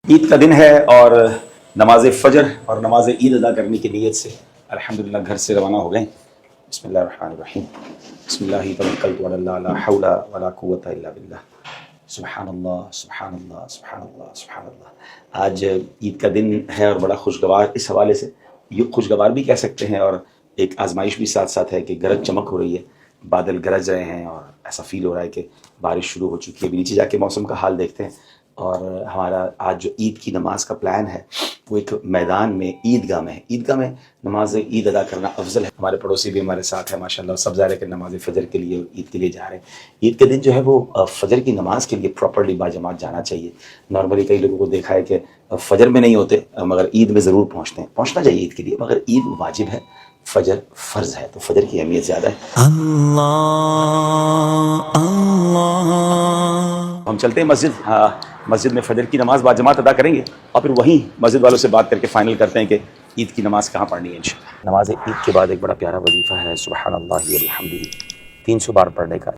عید کا دن ہے اور نماز فجر اور نماز عید ادا کرنے کی نیت سے الحمدللہ گھر سے روانہ ہو گئے. بسم اللہ الرحمن الرحیم. بسم اللہ توکلت علی اللہ لا حول ولا قوۃ الا باللہ. سبحان اللہ سبحان اللہ سبحان اللہ سبحان اللہ. آج عید کا دن ہے اور بڑا خوشگوار اس حوالے سے یہ خوشگوار بھی کہہ سکتے ہیں، اور ایک آزمائش بھی ساتھ ساتھ ہے کہ گرج چمک ہو رہی ہے، بادل گرج رہے ہیں اور ایسا فیل ہو رہا ہے کہ بارش شروع ہو چکی ہے. ابھی نیچے جا کے موسم کا حال دیکھتے ہیں. اور ہمارا آج جو عید کی نماز کا پلان ہے وہ ایک میدان میں عیدگاہ میں ہے. عیدگاہ میں نماز عید ادا کرنا افضل ہے. ہمارے پڑوسی بھی ہمارے ساتھ ہیں ماشاءاللہ، سب ظاہر ہے کہ نماز فجر کے لیے عید کے لیے جا رہے ہیں. عید کے دن جو ہے وہ فجر کی نماز کے لیے پراپرلی باجماعت جانا چاہیے. نارملی کئی لوگوں کو دیکھا ہے کہ فجر میں نہیں ہوتے مگر عید میں ضرور پہنچتے ہیں. پہنچنا چاہیے عید کے لیے، مگر عید واجب ہے، فجر فرض ہے، تو فجر کی اہمیت زیادہ ہے. ہم چلتے ہیں مسجد. مسجد میں فجر کی نماز باجماعت ادا کریں گے اور پھر وہیں مسجد والوں سے بات کر کے فائنل کرتے ہیں کہ عید کی نماز کہاں پڑھنی ہے انشاءاللہ. نماز عید کے بعد ایک بڑا پیارا وظیفہ ہے سبحان اللہ وبحمدہ 300 بار پڑھنے کا.